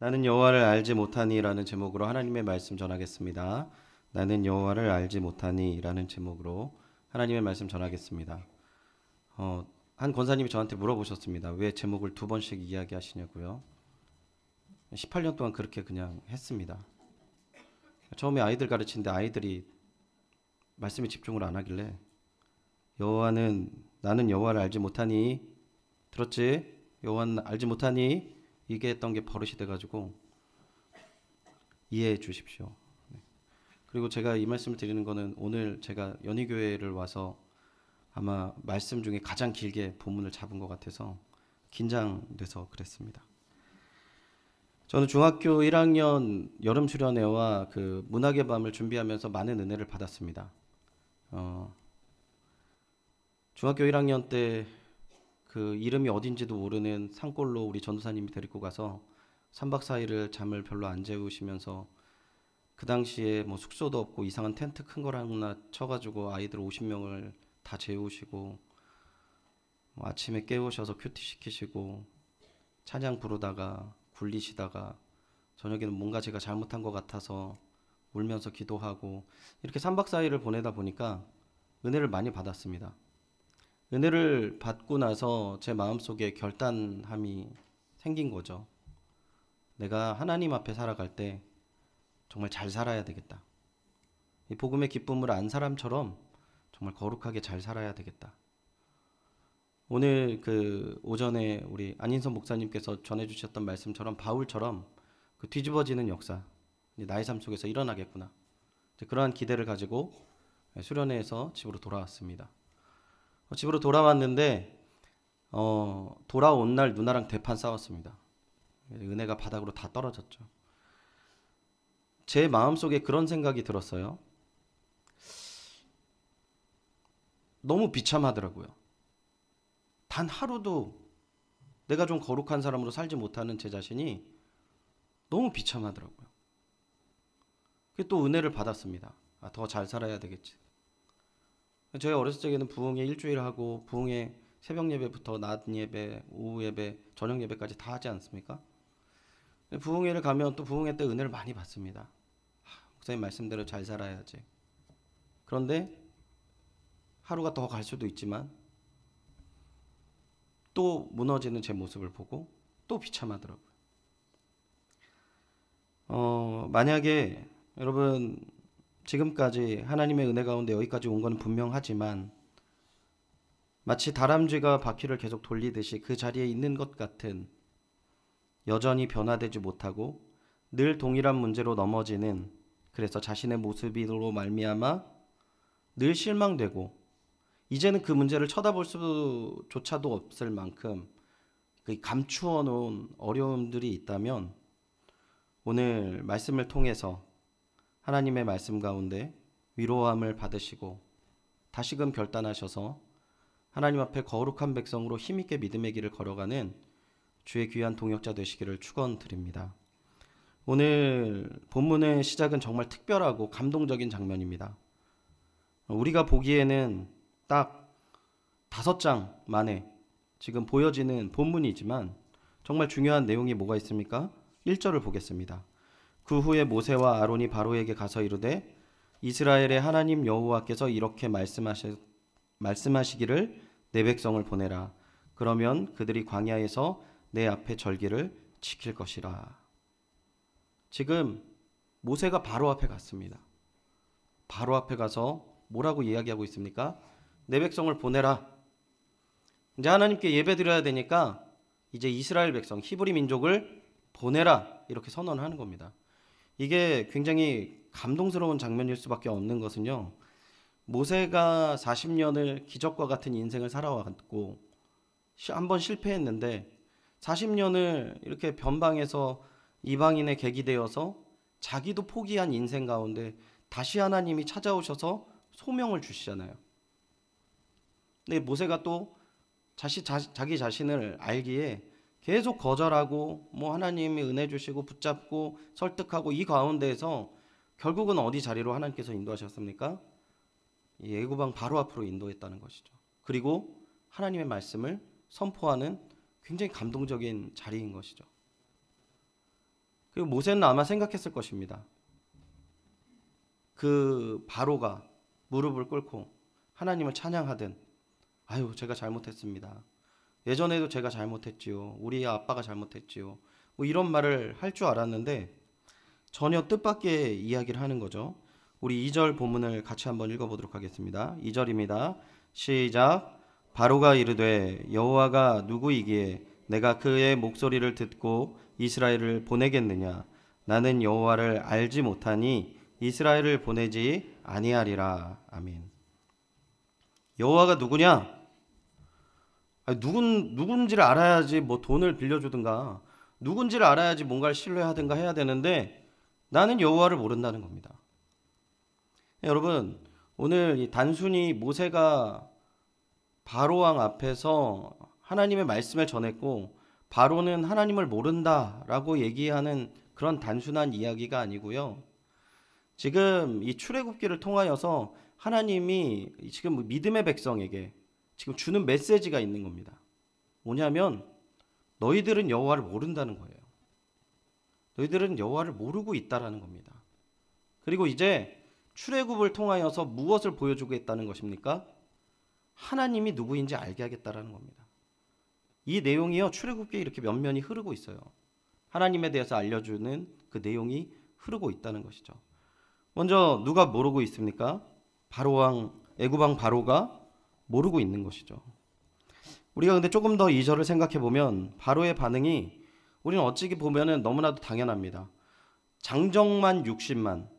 나는 여호와를 알지 못하니라는 제목으로 하나님의 말씀 전하겠습니다. 나는 여호와를 알지 못하니라는 제목으로 하나님의 말씀 전하겠습니다. 한 권사님이 저한테 물어보셨습니다. 왜 제목을 두 번씩 이야기하시냐고요. 18년 동안 그렇게 그냥 했습니다. 처음에 아이들 가르치는데 아이들이 말씀에 집중을 안 하길래 나는 여호와를 알지 못하니 들었지? 여호와는 알지 못하니 이게 했던 게 버릇이 돼가지고 이해해 주십시오. 그리고 제가 이 말씀을 드리는 거는 오늘 제가 연희교회를 와서 아마 말씀 중에 가장 길게 본문을 잡은 것 같아서 긴장돼서 그랬습니다. 저는 중학교 1학년 여름 수련회와 그 문학의 밤을 준비하면서 많은 은혜를 받았습니다. 중학교 1학년 때 그 이름이 어딘지도 모르는 산골로 우리 전도사님이 데리고 가서 3박 4일을 잠을 별로 안 재우시면서 그 당시에 뭐 숙소도 없고 이상한 텐트 큰 걸 하나 쳐가지고 아이들 50명을 다 재우시고 뭐 아침에 깨우셔서 큐티 시키시고 찬양 부르다가 굴리시다가 저녁에는 뭔가 제가 잘못한 것 같아서 울면서 기도하고 이렇게 3박 4일을 보내다 보니까 은혜를 많이 받았습니다. 은혜를 받고 나서 제 마음속에 결단함이 생긴 거죠. 내가 하나님 앞에 살아갈 때 정말 잘 살아야 되겠다. 이 복음의 기쁨을 안 사람처럼 정말 거룩하게 잘 살아야 되겠다. 오늘 그 오전에 우리 안인선 목사님께서 전해주셨던 말씀처럼 바울처럼 그 뒤집어지는 역사 나의 삶 속에서 일어나겠구나. 그러한 기대를 가지고 수련회에서 집으로 돌아왔습니다. 집으로 돌아왔는데 돌아온 날 누나랑 대판 싸웠습니다. 은혜가 바닥으로 다 떨어졌죠. 제 마음속에 그런 생각이 들었어요. 너무 비참하더라고요. 단 하루도 내가 좀 거룩한 사람으로 살지 못하는 제 자신이 너무 비참하더라고요. 그게 또 은혜를 받았습니다. 더 잘 살아야 되겠지. 저희 어렸을 적에는 부흥회 일주일 하고 부흥회 새벽 예배부터 낮 예배, 오후 예배, 저녁 예배까지 다 하지 않습니까? 부흥회를 가면 또 부흥회 때 은혜를 많이 받습니다. 목사님 말씀대로 잘 살아야지. 그런데 하루가 더 갈 수도 있지만 또 무너지는 제 모습을 보고 또 비참하더라고요. 만약에 여러분 지금까지 하나님의 은혜 가운데 여기까지 온 건 분명하지만 마치 다람쥐가 바퀴를 계속 돌리듯이 그 자리에 있는 것 같은 여전히 변화되지 못하고 늘 동일한 문제로 넘어지는 그래서 자신의 모습으로 말미암아 늘 실망되고 이제는 그 문제를 쳐다볼 수조차도 없을 만큼 감추어 놓은 어려움들이 있다면 오늘 말씀을 통해서 하나님의 말씀 가운데 위로함을 받으시고 다시금 결단하셔서 하나님 앞에 거룩한 백성으로 힘있게 믿음의 길을 걸어가는 주의 귀한 동역자 되시기를 축원드립니다. 오늘 본문의 시작은 정말 특별하고 감동적인 장면입니다. 우리가 보기에는 딱 5장 만에 지금 보여지는 본문이지만 정말 중요한 내용이 뭐가 있습니까? 1절을 보겠습니다. 그 후에 모세와 아론이 바로에게 가서 이르되 이스라엘의 하나님 여호와께서 이렇게 말씀하시기를 내 백성을 보내라. 그러면 그들이 광야에서 내 앞에 절기를 지킬 것이라. 지금 모세가 바로 앞에 갔습니다. 바로 앞에 가서 뭐라고 이야기하고 있습니까? 내 백성을 보내라. 이제 하나님께 예배 드려야 되니까 이제 이스라엘 백성, 히브리 민족을 보내라. 이렇게 선언하는 겁니다. 이게 굉장히 감동스러운 장면일 수밖에 없는 것은요. 모세가 40년을 기적과 같은 인생을 살아왔고 한번 실패했는데 40년을 이렇게 변방에서 이방인의 객이 되어서 자기도 포기한 인생 가운데 다시 하나님이 찾아오셔서 소명을 주시잖아요. 근데 모세가 또 자기 자신을 알기에 계속 거절하고 뭐 하나님이 은혜 주시고 붙잡고 설득하고 이 가운데에서 결국은 어디 자리로 하나님께서 인도하셨습니까? 이 애굽왕 바로 앞으로 인도했다는 것이죠. 그리고 하나님의 말씀을 선포하는 굉장히 감동적인 자리인 것이죠. 그리고 모세는 아마 생각했을 것입니다. 그 바로가 무릎을 꿇고 하나님을 찬양하든, 아유 제가 잘못했습니다. 예전에도 제가 잘못했지요. 우리 아빠가 잘못했지요. 뭐 이런 말을 할 줄 알았는데 전혀 뜻밖의 이야기를 하는 거죠. 우리 2절 본문을 같이 한번 읽어보도록 하겠습니다. 2절입니다. 시작. 바로가 이르되 여호와가 누구이기에 내가 그의 목소리를 듣고 이스라엘을 보내겠느냐. 나는 여호와를 알지 못하니 이스라엘을 보내지 아니하리라. 아멘. 여호와가 누구냐? 누군지를 알아야지 뭐 돈을 빌려주든가 누군지를 알아야지 뭔가를 신뢰하든가 해야 되는데 나는 여호와를 모른다는 겁니다. 여러분, 오늘 단순히 모세가 바로왕 앞에서 하나님의 말씀을 전했고 바로는 하나님을 모른다라고 얘기하는 그런 단순한 이야기가 아니고요. 지금 이 출애굽기를 통하여서 하나님이 지금 믿음의 백성에게 지금 주는 메시지가 있는 겁니다. 뭐냐면 너희들은 여호와를 모른다는 거예요. 너희들은 여호와를 모르고 있다라는 겁니다. 그리고 이제 출애굽을 통하여서 무엇을 보여주겠다는 것입니까? 하나님이 누구인지 알게 하겠다라는 겁니다. 이 내용이요, 출애굽기에 이렇게 면면이 흐르고 있어요. 하나님에 대해서 알려주는 그 내용이 흐르고 있다는 것이죠. 먼저 누가 모르고 있습니까? 바로왕, 애굽왕 바로가 모르고 있는 것이죠. 우리가 근데 조금 더 2절을 생각해 보면 바로의 반응이 우리는 어찌 보면은 너무나도 당연합니다. 장정만 60만,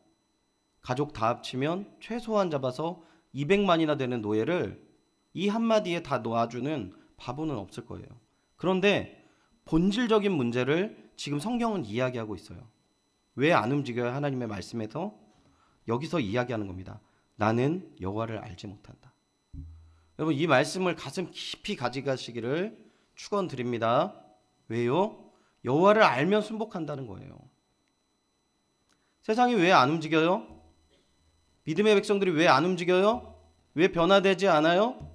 가족 다 합치면 최소한 잡아서 200만이나 되는 노예를 이 한마디에 다 놓아주는 바보는 없을 거예요. 그런데 본질적인 문제를 지금 성경은 이야기하고 있어요. 왜 안 움직여요? 하나님의 말씀에서 여기서 이야기하는 겁니다. 나는 여호와를 알지 못한다. 여러분, 이 말씀을 가슴 깊이 가져가시기를 축원드립니다. 왜요? 여호와를 알면 순복한다는 거예요. 세상이 왜 안 움직여요? 믿음의 백성들이 왜 안 움직여요? 왜 변화되지 않아요?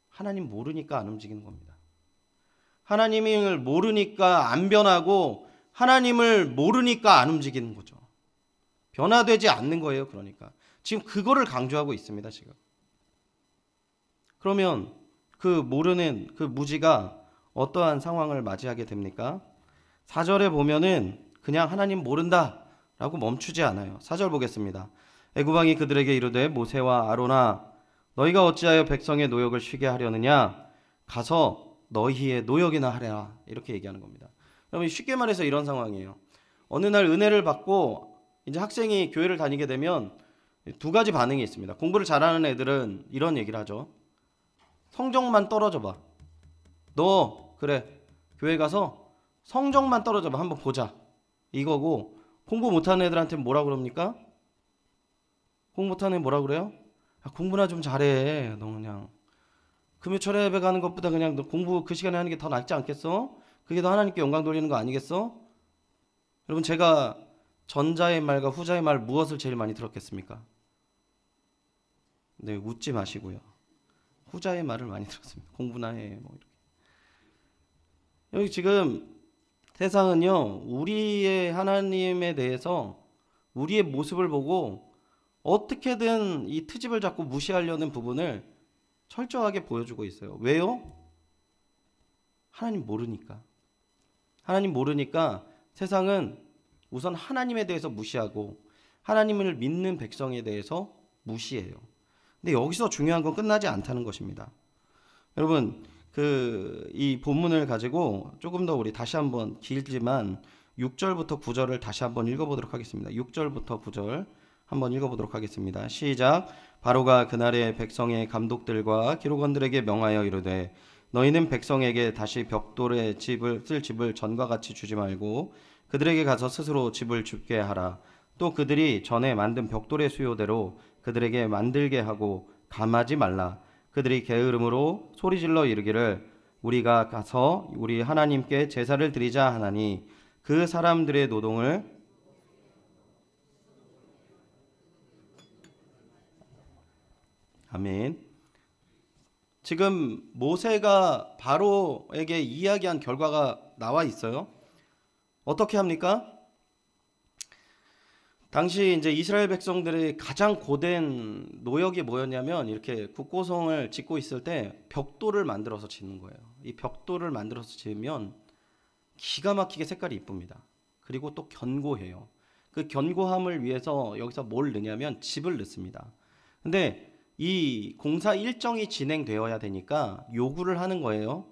하나님 모르니까 안 움직이는 겁니다. 하나님을 모르니까 안 변하고 하나님을 모르니까 안 움직이는 거죠. 변화되지 않는 거예요. 그러니까 지금 그거를 강조하고 있습니다. 지금. 그러면 그 모르는 그 무지가 어떠한 상황을 맞이하게 됩니까? 4절에 보면은 그냥 하나님 모른다 라고 멈추지 않아요. 4절 보겠습니다. 애굽왕이 그들에게 이르되 모세와 아론아 너희가 어찌하여 백성의 노역을 쉬게 하려느냐? 가서 너희의 노역이나 하라. 이렇게 얘기하는 겁니다. 여러분, 쉽게 말해서 이런 상황이에요. 어느 날 은혜를 받고 이제 학생이 교회를 다니게 되면 두 가지 반응이 있습니다. 공부를 잘하는 애들은 이런 얘기를 하죠. 성적만 떨어져 봐. 너 그래 교회 가서 성적만 떨어져 봐. 한번 보자. 이거고, 공부 못하는 애들한테 뭐라 그럽니까? 공부 못하는 애 뭐라 그래요? 야, 공부나 좀 잘해. 너 그냥 금요철에 예배 가는 것보다 그냥 너 공부 그 시간에 하는 게 더 낫지 않겠어? 그게 더 하나님께 영광 돌리는 거 아니겠어? 여러분, 제가 전자의 말과 후자의 말 무엇을 제일 많이 들었겠습니까? 네, 웃지 마시고요. 후자의 말을 많이 들었습니다. 공부나 해. 뭐 이렇게. 여기 지금 세상은요, 우리의 하나님에 대해서 우리의 모습을 보고 어떻게든 이 트집을 잡고 무시하려는 부분을 철저하게 보여주고 있어요. 왜요? 하나님 모르니까. 하나님 모르니까 세상은 우선 하나님에 대해서 무시하고 하나님을 믿는 백성에 대해서 무시해요. 근데 여기서 중요한 건 끝나지 않다는 것입니다. 여러분, 이 본문을 가지고 조금 더 우리 다시 한번 길지만 6절부터 9절을 다시 한번 읽어보도록 하겠습니다. 6절부터 9절 한번 읽어보도록 하겠습니다. 시작. 바로가 그날의 백성의 감독들과 기록원들에게 명하여 이르되 너희는 백성에게 다시 벽돌에 쓸 집을 전과 같이 주지 말고 그들에게 가서 스스로 집을 줍게 하라. 또 그들이 전에 만든 벽돌의 수요대로 그들에게 만들게 하고 감하지 말라. 그들이 게으름으로 소리질러 이르기를 우리가 가서 우리 하나님께 제사를 드리자 하나니 그 사람들의 노동을 아멘. 지금 모세가 바로에게 이야기한 결과가 나와 있어요. 어떻게 합니까? 당시 이제 이스라엘 백성들의 가장 고된 노역이 뭐였냐면 이렇게 국고성을 짓고 있을 때 벽돌을 만들어서 짓는 거예요. 이 벽돌을 만들어서 지으면 기가 막히게 색깔이 이쁩니다. 그리고 또 견고해요. 그 견고함을 위해서 여기서 뭘 넣냐면 짚을 넣습니다. 근데 이 공사 일정이 진행되어야 되니까 요구를 하는 거예요.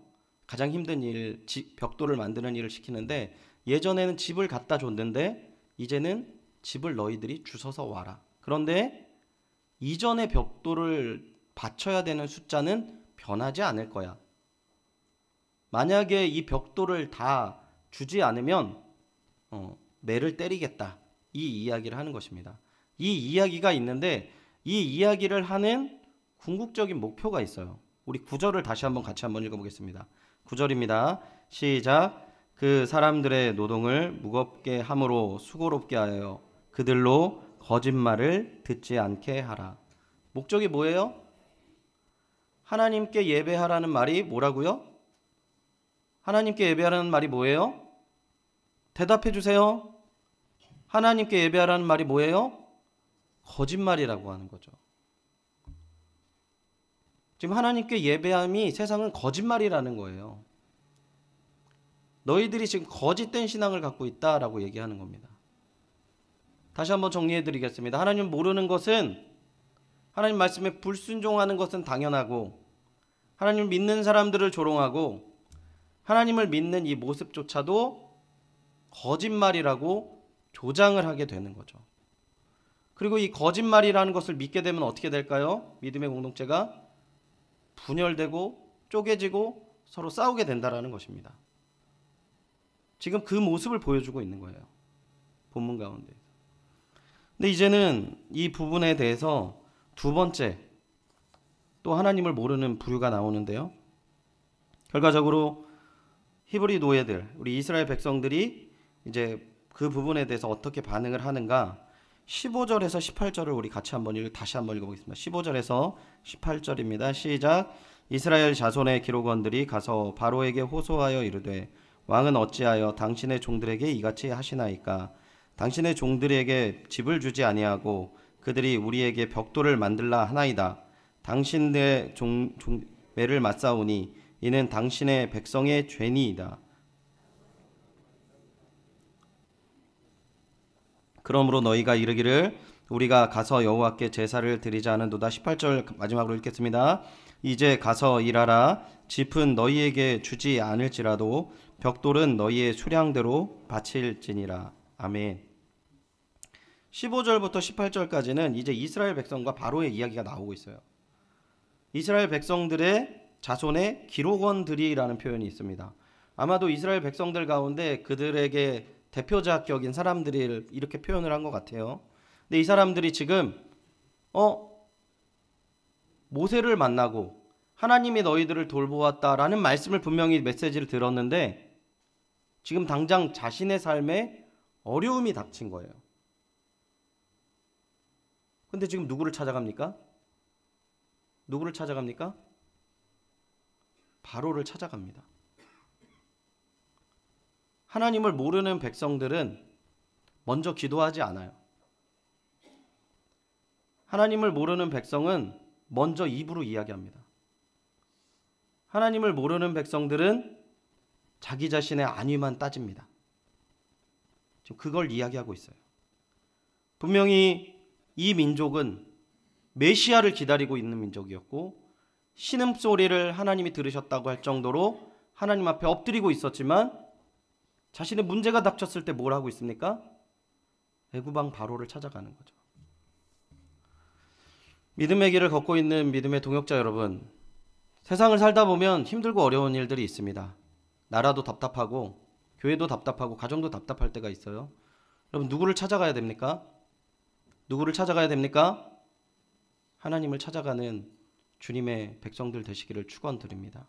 가장 힘든 일, 벽돌을 만드는 일을 시키는데 예전에는 짚을 갖다 줬는데 이제는 짚을 너희들이 주워서 와라. 그런데 이전의 벽돌을 받쳐야 되는 숫자는 변하지 않을 거야. 만약에 이 벽돌을 다 주지 않으면 매를 때리겠다. 이 이야기를 하는 것입니다. 이 이야기가 있는데 이 이야기를 하는 궁극적인 목표가 있어요. 우리 9절을 다시 한번 같이 한번 읽어보겠습니다. 9절입니다. 시작. 그 사람들의 노동을 무겁게 함으로 수고롭게 하여 그들로 거짓말을 듣지 않게 하라. 목적이 뭐예요? 하나님께 예배하라는 말이 뭐라고요? 하나님께 예배하라는 말이 뭐예요? 대답해 주세요. 하나님께 예배하라는 말이 뭐예요? 거짓말이라고 하는 거죠. 지금 하나님께 예배함이 세상은 거짓말이라는 거예요. 너희들이 지금 거짓된 신앙을 갖고 있다라고 얘기하는 겁니다. 다시 한번 정리해 드리겠습니다. 하나님 모르는 것은, 하나님 말씀에 불순종하는 것은 당연하고, 하나님을 믿는 사람들을 조롱하고, 하나님을 믿는 이 모습조차도 거짓말이라고 조장을 하게 되는 거죠. 그리고 이 거짓말이라는 것을 믿게 되면 어떻게 될까요? 믿음의 공동체가 분열되고 쪼개지고 서로 싸우게 된다라는 것입니다. 지금 그 모습을 보여주고 있는 거예요. 본문 가운데. 근데 이제는 이 부분에 대해서 두 번째 또 하나님을 모르는 부류가 나오는데요. 결과적으로 히브리 노예들, 우리 이스라엘 백성들이 이제 그 부분에 대해서 어떻게 반응을 하는가? 15절에서 18절을 우리 같이 다시 한번 읽어보겠습니다. 15절에서 18절입니다. 시작. 이스라엘 자손의 기록원들이 가서 바로에게 호소하여 이르되 왕은 어찌하여 당신의 종들에게 이같이 하시나이까? 당신의 종들에게 집을 주지 아니하고 그들이 우리에게 벽돌을 만들라 하나이다. 당신의 매를 맞사오니 이는 당신의 백성의 죄니이다. 그러므로 너희가 이르기를 우리가 가서 여호와께 제사를 드리지 않은도다. 18절 마지막으로 읽겠습니다. 이제 가서 일하라. 짚은 너희에게 주지 않을지라도 벽돌은 너희의 수량대로 바칠지니라. 아멘. 15절부터 18절까지는 이제 이스라엘 백성과 바로의 이야기가 나오고 있어요. 이스라엘 백성들의 자손의 기록원들이라는 표현이 있습니다. 아마도 이스라엘 백성들 가운데 그들에게 대표자격인 사람들이 이렇게 표현을 한 것 같아요. 근데 이 사람들이 지금 모세를 만나고 하나님이 너희들을 돌보았다라는 말씀을 분명히 메시지를 들었는데 지금 당장 자신의 삶에 어려움이 닥친 거예요. 근데 지금 누구를 찾아갑니까? 누구를 찾아갑니까? 바로를 찾아갑니다. 하나님을 모르는 백성들은 먼저 기도하지 않아요. 하나님을 모르는 백성은 먼저 입으로 이야기합니다. 하나님을 모르는 백성들은 자기 자신의 안위만 따집니다. 지금 그걸 이야기하고 있어요. 분명히 이 민족은 메시아를 기다리고 있는 민족이었고 신음소리를 하나님이 들으셨다고 할 정도로 하나님 앞에 엎드리고 있었지만 자신의 문제가 닥쳤을 때 뭘 하고 있습니까? 애구방 바로를 찾아가는 거죠. 믿음의 길을 걷고 있는 믿음의 동역자 여러분, 세상을 살다 보면 힘들고 어려운 일들이 있습니다. 나라도 답답하고 교회도 답답하고 가정도 답답할 때가 있어요. 여러분 누구를 찾아가야 됩니까? 누구를 찾아가야 됩니까? 하나님을 찾아가는 주님의 백성들 되시기를 축원드립니다.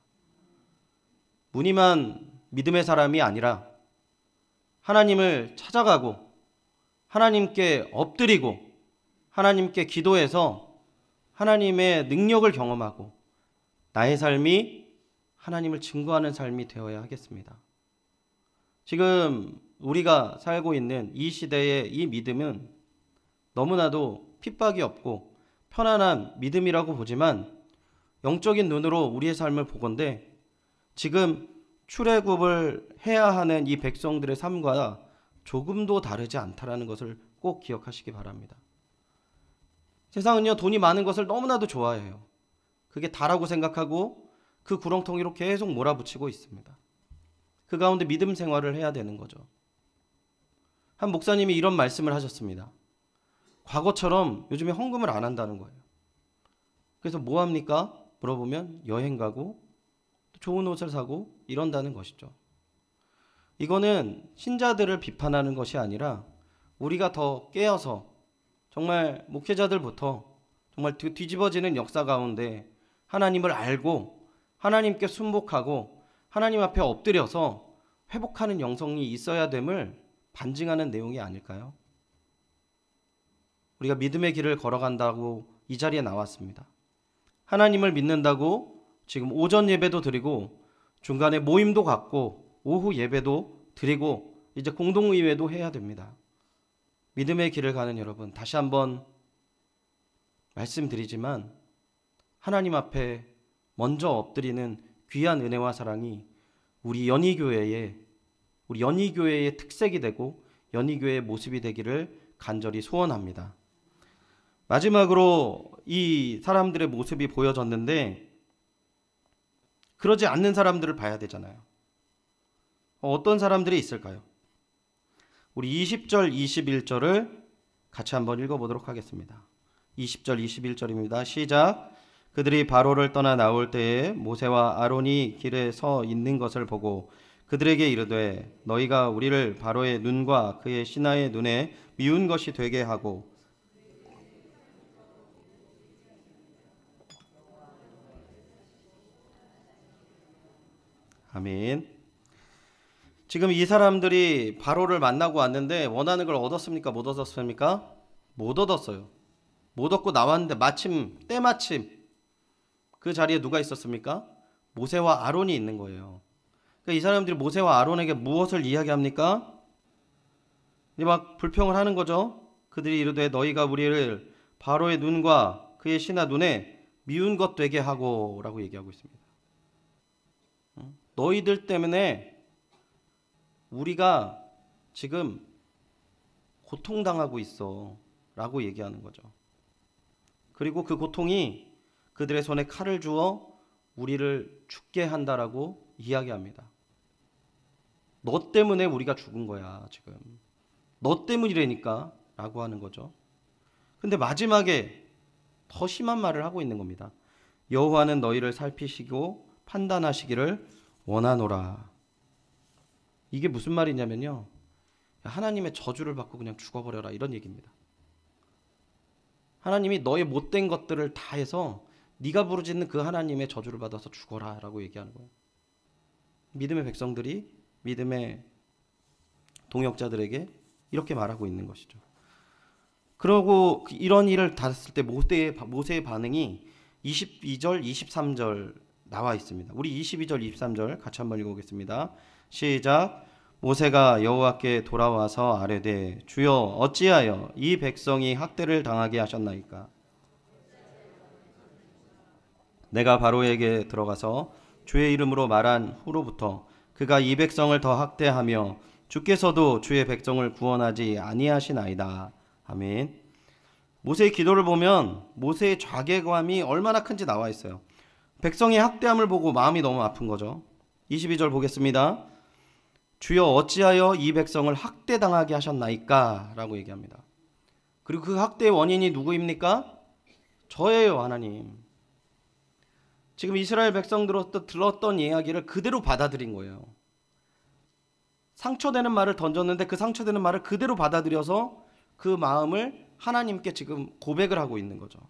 무늬만 믿음의 사람이 아니라 하나님을 찾아가고 하나님께 엎드리고 하나님께 기도해서 하나님의 능력을 경험하고 나의 삶이 하나님을 증거하는 삶이 되어야 하겠습니다. 지금 우리가 살고 있는 이 시대의 이 믿음은 너무나도 핍박이 없고 편안한 믿음이라고 보지만 영적인 눈으로 우리의 삶을 보건대 지금 출애굽을 해야 하는 이 백성들의 삶과 조금도 다르지 않다라는 것을 꼭 기억하시기 바랍니다. 세상은요, 돈이 많은 것을 너무나도 좋아해요. 그게 다라고 생각하고 그 구렁텅이로 계속 몰아붙이고 있습니다. 그 가운데 믿음 생활을 해야 되는 거죠. 한 목사님이 이런 말씀을 하셨습니다. 과거처럼 요즘에 헌금을 안 한다는 거예요. 그래서 뭐 합니까? 물어보면 여행 가고 좋은 옷을 사고 이런다는 것이죠. 이거는 신자들을 비판하는 것이 아니라 우리가 더 깨어서 정말 목회자들부터 정말 뒤집어지는 역사 가운데 하나님을 알고 하나님께 순복하고 하나님 앞에 엎드려서 회복하는 영성이 있어야 됨을 반증하는 내용이 아닐까요? 우리가 믿음의 길을 걸어간다고 이 자리에 나왔습니다. 하나님을 믿는다고 지금 오전 예배도 드리고 중간에 모임도 갖고 오후 예배도 드리고 이제 공동의회도 해야 됩니다. 믿음의 길을 가는 여러분, 다시 한번 말씀드리지만 하나님 앞에 먼저 엎드리는 귀한 은혜와 사랑이 우리 연희교회의 특색이 되고 연희교회의 모습이 되기를 간절히 소원합니다. 마지막으로 이 사람들의 모습이 보여졌는데 그러지 않는 사람들을 봐야 되잖아요. 어떤 사람들이 있을까요? 우리 20절, 21절을 같이 한번 읽어보도록 하겠습니다. 20절, 21절입니다. 시작. 그들이 바로를 떠나 나올 때에 모세와 아론이 길에 서 있는 것을 보고 그들에게 이르되 너희가 우리를 바로의 눈과 그의 신하의 눈에 미운 것이 되게 하고 아멘. 지금 이 사람들이 바로를 만나고 왔는데 원하는 걸 얻었습니까? 못 얻었습니까? 못 얻었어요. 못 얻고 나왔는데 때마침 그 자리에 누가 있었습니까? 모세와 아론이 있는 거예요. 그러니까 이 사람들이 모세와 아론에게 무엇을 이야기합니까? 이제 막 불평을 하는 거죠. 그들이 이르되 너희가 우리를 바로의 눈과 그의 신하 눈에 미운 것 되게 하고 라고 얘기하고 있습니다. 너희들 때문에 우리가 지금 고통당하고 있어 라고 얘기하는 거죠. 그리고 그 고통이 그들의 손에 칼을 주어 우리를 죽게 한다라고 이야기합니다. 너 때문에 우리가 죽은 거야 지금. 너 때문이라니까 라고 하는 거죠. 근데 마지막에 더 심한 말을 하고 있는 겁니다. 여호와는 너희를 살피시고 판단하시기를 원하노라. 이게 무슨 말이냐면요, 하나님의 저주를 받고 그냥 죽어버려라 이런 얘기입니다. 하나님이 너의 못된 것들을 다 해서 네가 부르짖는 그 하나님의 저주를 받아서 죽어라 라고 얘기하는 거예요. 믿음의 백성들이 믿음의 동역자들에게 이렇게 말하고 있는 것이죠. 그러고 이런 일을 닿았을 때 모세의 반응이 22절, 23절 나와 있습니다. 우리 22절, 23절 같이 한번 읽어보겠습니다. 시작. 모세가 여호와께 돌아와서 아뢰되 주여 어찌하여 이 백성이 학대를 당하게 하셨나이까? 내가 바로에게 들어가서 주의 이름으로 말한 후로부터 그가 이 백성을 더 학대하며 주께서도 주의 백성을 구원하지 아니하시나이다. 아멘. 모세의 기도를 보면 모세의 자괴감이 얼마나 큰지 나와 있어요. 백성의 학대함을 보고 마음이 너무 아픈 거죠. 22절 보겠습니다. 주여 어찌하여 이 백성을 학대당하게 하셨나이까? 라고 얘기합니다. 그리고 그 학대의 원인이 누구입니까? 저예요, 하나님. 지금 이스라엘 백성들로부터 들었던 이야기를 그대로 받아들인 거예요. 상처되는 말을 던졌는데 그 상처되는 말을 그대로 받아들여서 그 마음을 하나님께 지금 고백을 하고 있는 거죠.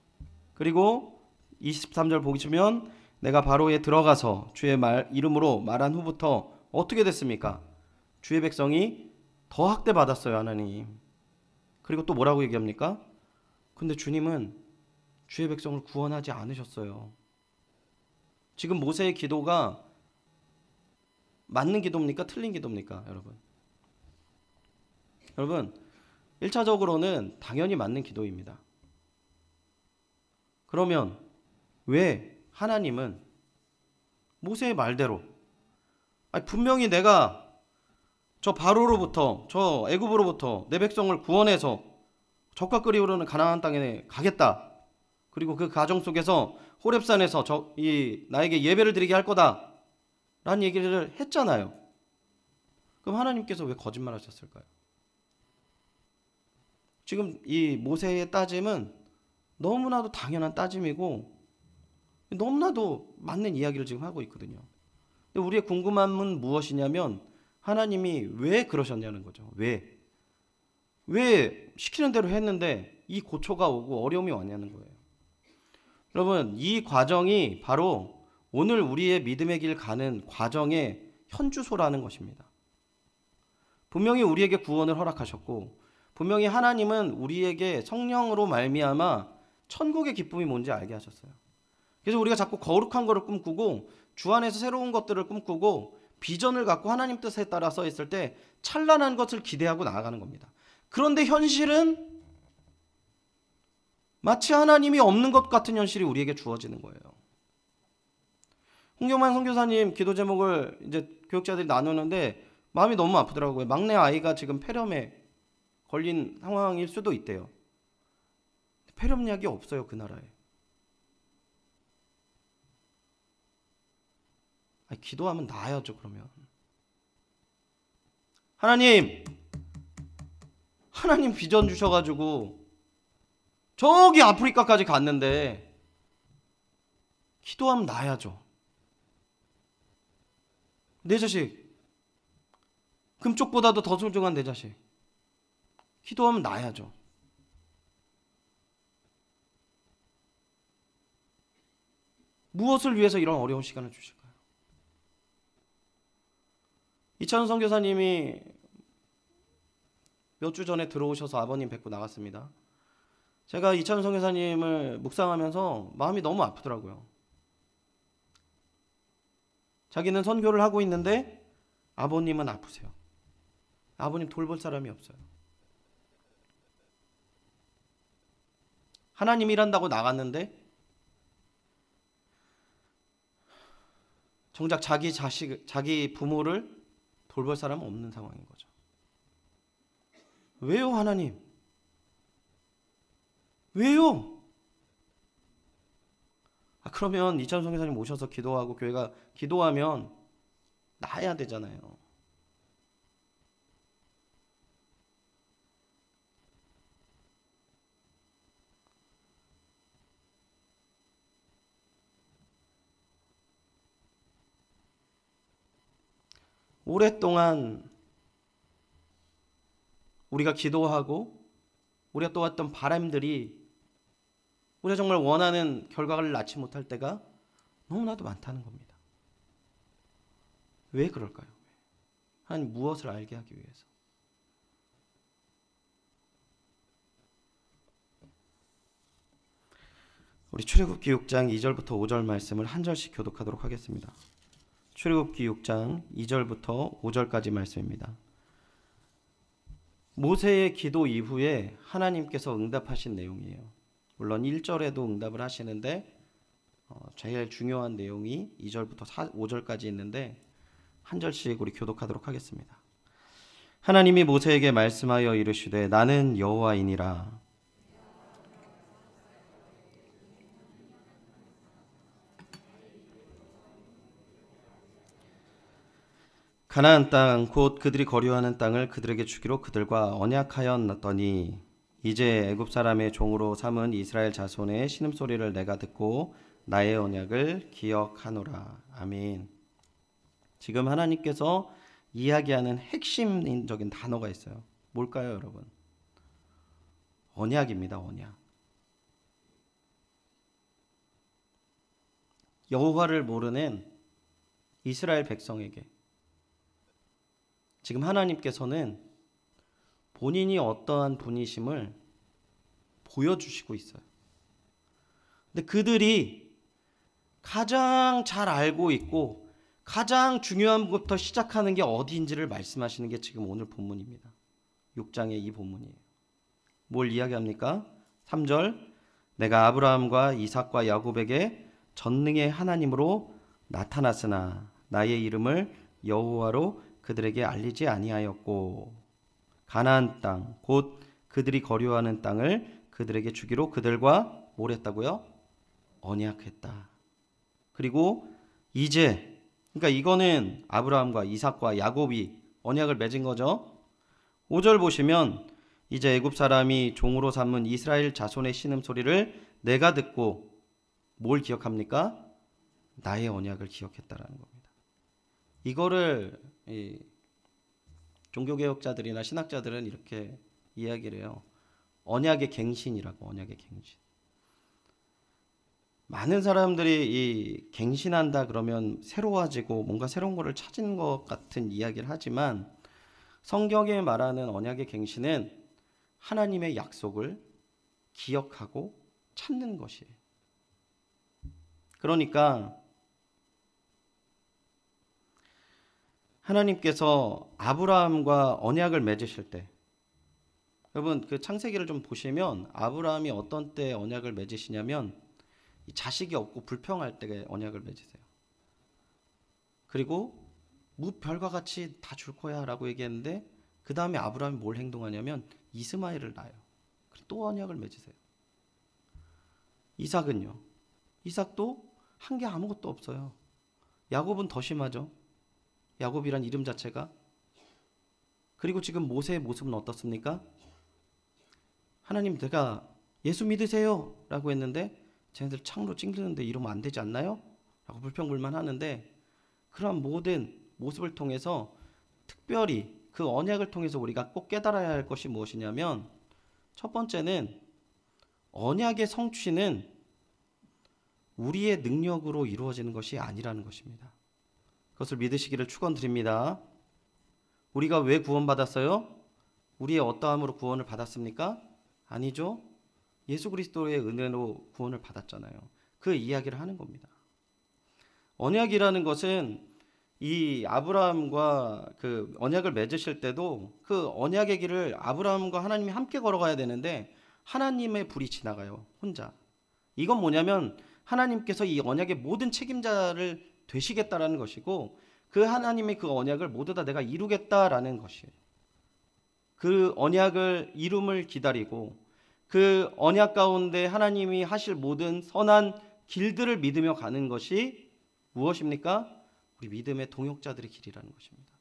그리고 23절 보시면 내가 바로에 들어가서 주의 이름으로 말한 후부터 어떻게 됐습니까? 주의 백성이 더 학대받았어요, 하나님. 그리고 또 뭐라고 얘기합니까? 근데 주님은 주의 백성을 구원하지 않으셨어요. 지금 모세의 기도가 맞는 기도입니까? 틀린 기도입니까? 여러분, 1차적으로는 당연히 맞는 기도입니다. 그러면 왜 하나님은 모세의 말대로 분명히 내가 저 바로로부터 저 애굽으로부터 내 백성을 구원해서 적과 끓이 흐르는 가나안 땅에 가겠다. 그리고 그 과정 속에서 호렙산에서 나에게 예배를 드리게 할 거다 라는 얘기를 했잖아요. 그럼 하나님께서 왜 거짓말 하셨을까요? 지금 이 모세의 따짐은 너무나도 당연한 따짐이고 너무나도 맞는 이야기를 지금 하고 있거든요. 근데 우리의 궁금함은 무엇이냐면 하나님이 왜 그러셨냐는 거죠. 왜 시키는 대로 했는데 이 고초가 오고 어려움이 왔냐는 거예요. 여러분, 이 과정이 바로 오늘 우리의 믿음의 길 가는 과정의 현주소라는 것입니다. 분명히 우리에게 구원을 허락하셨고 분명히 하나님은 우리에게 성령으로 말미암아 천국의 기쁨이 뭔지 알게 하셨어요. 그래서 우리가 자꾸 거룩한 것을 꿈꾸고 주 안에서 새로운 것들을 꿈꾸고 비전을 갖고 하나님 뜻에 따라서 있을 때 찬란한 것을 기대하고 나아가는 겁니다. 그런데 현실은 마치 하나님이 없는 것 같은 현실이 우리에게 주어지는 거예요. 홍경만 선교사님 기도 제목을 이제 교육자들이 나누는데 마음이 너무 아프더라고요. 막내 아이가 지금 폐렴에 걸린 상황일 수도 있대요. 폐렴약이 없어요, 그 나라에. 기도하면 나아야죠, 그러면. 하나님 비전 주셔가지고 저기 아프리카까지 갔는데 기도하면 나아야죠. 내 자식, 금쪽보다도 더 소중한 내 자식, 기도하면 나아야죠. 무엇을 위해서 이런 어려운 시간을 주실까요? 이찬원 선교사님이 몇 주 전에 들어오셔서 아버님 뵙고 나갔습니다. 제가 이찬원 선교사님을 묵상하면서 마음이 너무 아프더라고요. 자기는 선교를 하고 있는데 아버님은 아프세요. 아버님 돌볼 사람이 없어요. 하나님 일한다고 나갔는데 정작 자기 부모를 돌볼 사람은 없는 상황인 거죠. 왜요, 하나님? 왜요? 그러면 이찬원 선교사님 모셔서 기도하고 교회가 기도하면 나아야 되잖아요. 오랫동안 우리가 기도하고 우리가 떠왔던 바람들이 우리가 정말 원하는 결과를 낳지 못할 때가 너무나도 많다는 겁니다. 왜 그럴까요? 하나님 무엇을 알게 하기 위해서? 우리 출애굽기 6장 2절부터 5절 말씀을 한 절씩 교독하도록 하겠습니다. 출애굽기 6장 2절부터 5절까지 말씀입니다. 모세의 기도 이후에 하나님께서 응답하신 내용이에요. 물론 1절에도 응답을 하시는데 제일 중요한 내용이 2절부터 5절까지 있는데 한 절씩 우리 교독하도록 하겠습니다. 하나님이 모세에게 말씀하여 이르시되 나는 여호와이니라. 가나안 땅 곧 그들이 거류하는 땅을 그들에게 주기로 그들과 언약하였더니 이제 애굽 사람의 종으로 삼은 이스라엘 자손의 신음소리를 내가 듣고 나의 언약을 기억하노라. 아멘. 지금 하나님께서 이야기하는 핵심적인 단어가 있어요. 뭘까요, 여러분? 언약입니다. 언약. 여호와를 모르는 이스라엘 백성에게 지금 하나님께서는 본인이 어떠한 분이심을 보여주시고 있어요. 근데 그들이 가장 잘 알고 있고 가장 중요한 것부터 시작하는 게 어디인지를 말씀하시는 게 지금 오늘 본문입니다. 6장의 이 본문이에요. 뭘 이야기합니까? 3절, 내가 아브라함과 이삭과 야곱에게 전능의 하나님으로 나타났으나 나의 이름을 여호와로 그들에게 알리지 아니하였고 가나안 땅 곧 그들이 거류하는 땅을 그들에게 주기로 그들과 뭘 했다고요? 언약했다. 그리고 이제, 그러니까 이거는 아브라함과 이삭과 야곱이 언약을 맺은 거죠. 5절 보시면 이제 애굽 사람이 종으로 삼은 이스라엘 자손의 신음소리를 내가 듣고 뭘 기억합니까? 나의 언약을 기억했다라는 겁니다. 이거를 종교개혁자들이나 신학자들은 이렇게 이야기를 해요. 언약의 갱신이라고. 언약의 갱신. 많은 사람들이 이 갱신한다 그러면 새로워지고 뭔가 새로운 거를 찾은 것 같은 이야기를 하지만 성경에 말하는 언약의 갱신은 하나님의 약속을 기억하고 찾는 것이에요. 그러니까 하나님께서 아브라함과 언약을 맺으실 때, 여러분 그 창세기를 좀 보시면 아브라함이 어떤 때 언약을 맺으시냐면 자식이 없고 불평할 때 언약을 맺으세요. 그리고 별과 같이 다 줄 거야 라고 얘기했는데 그 다음에 아브라함이 뭘 행동하냐면 이스마엘을 낳아요. 또 언약을 맺으세요. 이삭은요. 이삭도 한 게 아무것도 없어요. 야곱은 더 심하죠. 야곱이란 이름 자체가. 그리고 지금 모세의 모습은 어떻습니까? 하나님 내가 예수 믿으세요 라고 했는데 쟤네들 창으로 찡그리는데 이러면 안 되지 않나요? 라고 불평불만 하는데 그런 모든 모습을 통해서 특별히 그 언약을 통해서 우리가 꼭 깨달아야 할 것이 무엇이냐면 첫 번째는 언약의 성취는 우리의 능력으로 이루어지는 것이 아니라는 것입니다. 그것을 믿으시기를 축원드립니다. 우리가 왜 구원받았어요? 우리의 어떠함으로 구원을 받았습니까? 아니죠. 예수 그리스도의 은혜로 구원을 받았잖아요. 그 이야기를 하는 겁니다. 언약이라는 것은 이 아브라함과 그 언약을 맺으실 때도 그 언약의 길을 아브라함과 하나님이 함께 걸어가야 되는데 하나님의 불이 지나가요. 혼자. 이건 뭐냐면 하나님께서 이 언약의 모든 책임자를 되시겠다라는 것이고 그 하나님의 그 언약을 모두 다 내가 이루겠다라는 것이에요. 그 언약을 이룸을 기다리고 그 언약 가운데 하나님이 하실 모든 선한 길들을 믿으며 가는 것이 무엇입니까? 우리 믿음의 동역자들의 길이라는 것입니다.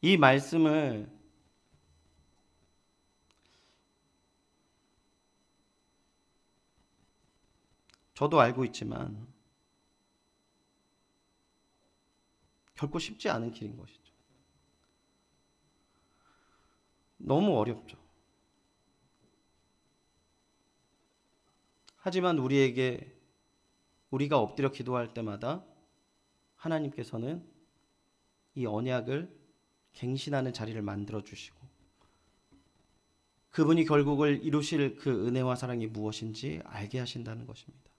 이 말씀을 저도 알고 있지만 결코 쉽지 않은 길인 것이죠. 너무 어렵죠. 하지만 우리가 엎드려 기도할 때마다 하나님께서는 이 언약을 갱신하는 자리를 만들어 주시고 그분이 결국을 이루실 그 은혜와 사랑이 무엇인지 알게 하신다는 것입니다.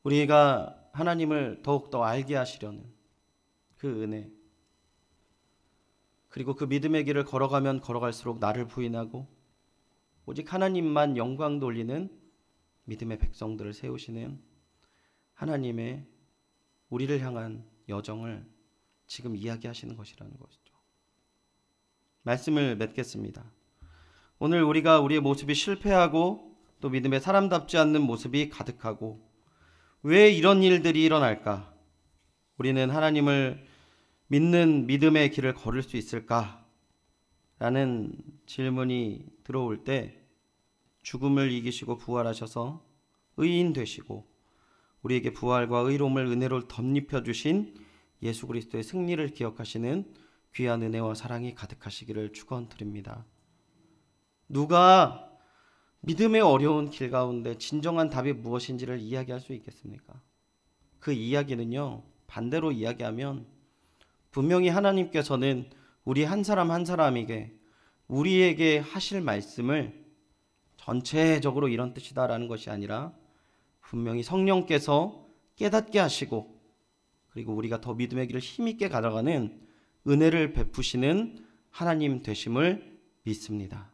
우리가 하나님을 더욱더 알게 하시려는 그 은혜, 그리고 그 믿음의 길을 걸어가면 걸어갈수록 나를 부인하고 오직 하나님만 영광 돌리는 믿음의 백성들을 세우시는 하나님의 우리를 향한 여정을 지금 이야기하시는 것이라는 것이죠. 말씀을 맺겠습니다. 오늘 우리가 우리의 모습이 실패하고 또 믿음의 사람답지 않는 모습이 가득하고 왜 이런 일들이 일어날까? 우리는 하나님을 믿는 믿음의 길을 걸을 수 있을까? 라는 질문이 들어올 때 죽음을 이기시고 부활하셔서 의인 되시고 우리에게 부활과 의로움을 은혜로 덧입혀 주신 예수 그리스도의 승리를 기억하시는 귀한 은혜와 사랑이 가득하시기를 축원드립니다. 누가 믿음의 어려운 길 가운데 진정한 답이 무엇인지를 이야기할 수 있겠습니까? 그 이야기는요, 반대로 이야기하면 분명히 하나님께서는 우리 한 사람 한 사람에게 우리에게 하실 말씀을 전체적으로 이런 뜻이다라는 것이 아니라 분명히 성령께서 깨닫게 하시고 그리고 우리가 더 믿음의 길을 힘있게 가져가는 은혜를 베푸시는 하나님 되심을 믿습니다.